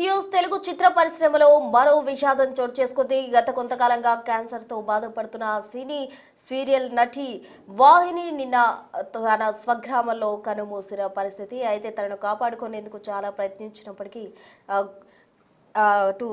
News Telugu చిత్ర పరిశ్రమలో మరో విషాదం చోటు చేసుకుంది. గత కొంతకాలంగా క్యాన్సర్ తో బాధపడుతున్న సినీ సీరియల్ నటి వాహిని నిన్న తన స్వగ్రామంలో కన్నుమూసిన పరిస్థితి. అయితే తనను కాపాడుకునేందుకు చాలా ప్రయత్నించినప్పటికీ అటు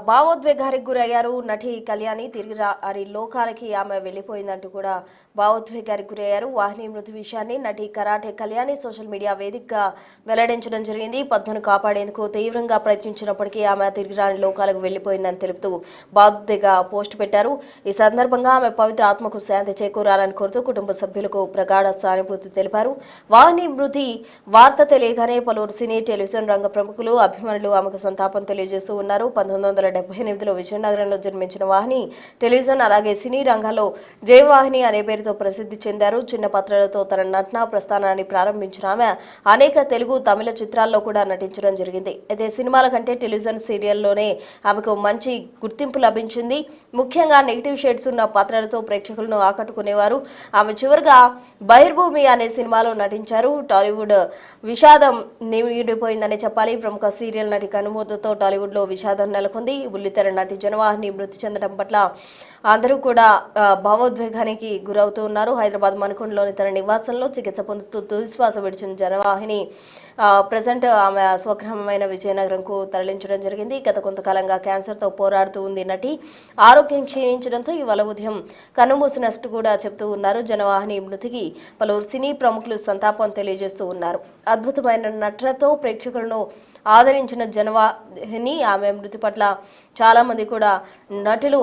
భావోద్వేగానికి గురయ్యారు నటి కళ్యాణి. తిరిగి రాని లోకాలకి ఆమె వెళ్ళిపోయిందంటూ కూడా భావోద్వేగానికి గురయ్యారు. వాహిని మృతి విషయాన్ని నటి కరాటే కళ్యాణి సోషల్ మీడియా వేదికగా వెల్లడించడం జరిగింది. పద్మను కాపాడేందుకు తీవ్రంగా ప్రయత్నించినప్పటికీ ఆమె తిరిగి రాని లోకాలకు వెళ్లిపోయిందని తెలుపుతూ భావోద్వేగ పోస్ట్ పెట్టారు. ఈ సందర్భంగా ఆమె పవిత్ర ఆత్మకు శాంతి చేకూరాలని కోరుతూ కుటుంబ సభ్యులకు ప్రగాఢ సానుభూతి తెలిపారు. వాహిని మృతి వార్త తెలియగానే పలువురు సినీ టెలివిజన్ రంగ ప్రముఖులు అభిమానులు ఆమెకు సంతాపం తెలియజేస్తూ ఉన్నారు. 1978లో విజయనగరంలో జన్మించిన వాహిని టెలివిజన్ అలాగే సినీ రంగాల్లో జయవాహిని అనే పేరుతో ప్రసిద్ధి చెందారు. చిన్న పాత్రలతో తన నటనా ప్రస్థానాన్ని ప్రారంభించిన ఆమె అనేక తెలుగు తమిళ చిత్రాల్లో కూడా నటించడం జరిగింది. అయితే సినిమాల కంటే టెలివిజన్ సీరియల్లోనే ఆమెకు మంచి గుర్తింపు లభించింది. ముఖ్యంగా నెగిటివ్ షేడ్స్ ఉన్న పాత్రలతో ప్రేక్షకులను ఆకట్టుకునేవారు. ఆమె చివరిగా బహిర్భూమి అనే సినిమాలో నటించారు. టాలీవుడ్ విషాదం నిండిపోయిందని చెప్పాలి. ప్రముఖ సీరియల్ నటి కనుమూతతో టాలీవుడ్ లో విషాదం నెలకొంది. బుల్లితెర నటి జనవాహిని మృతి చెందడం పట్ల అందరూ కూడా భావోద్వేగానికి గురవుతూ ఉన్నారు. హైదరాబాద్ మణికొండలోని తన నివాసంలో చికిత్స పొందుతూ తుదిశ్వాస విడిచిన జనవాహిని ప్రజెంట్ ఆమె స్వగ్రామమైన విజయనగరంకు తరలించడం జరిగింది. గత కొంతకాలంగా క్యాన్సర్తో పోరాడుతూ ఉంది నటి. ఆరోగ్యం క్షీణించడంతో ఇవాళ ఉదయం కన్నుమూసినట్టు కూడా చెబుతూ ఉన్నారు. జనవాహిని మృతికి పలువురు సినీ ప్రముఖులు సంతాపం తెలియజేస్తూ ఉన్నారు. అద్భుతమైన నటనతో ప్రేక్షకులను ఆదరించిన జనవాహిని ఆమె మృతి పట్ల చాలా మంది కూడా నటులు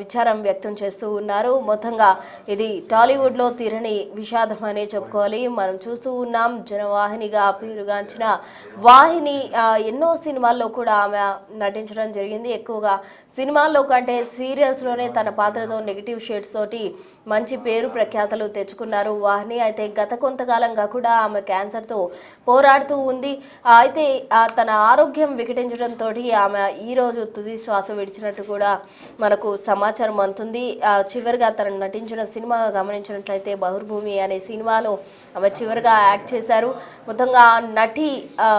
విచారం వ్యక్తం చేస్తూ ఉన్నారు. మొత్తంగా ఇది టాలీవుడ్లో తీరని విషాదం అనే చెప్పుకోవాలి. మనం చూస్తూ ఉన్నాం జనవాహినిగా పేరుగాంచిన వాహిని ఎన్నో సినిమాల్లో కూడా ఆమె నటించడం జరిగింది. ఎక్కువగా సినిమాల్లో కంటే సీరియల్స్లోనే తన పాత్రతో నెగిటివ్ షేడ్స్ తోటి మంచి పేరు ప్రఖ్యాతలు తెచ్చుకున్నారు వాహిని. అయితే గత కొంతకాలంగా కూడా ఆమె క్యాన్సర్తో పోరాడుతూ ఉంది. అయితే తన ఆరోగ్యం వికటించడంతో ఆమె ఈరోజు తుది శ్వాస విడిచినట్టు కూడా మనకు సమాచారం అందుతుంది. చివరిగా తను నటించిన సినిమా గమనించినట్లయితే బహిర్భూమి అనే సినిమాలో ఆమె చివరిగా యాక్ట్ చేశారు. మొత్తంగా నటి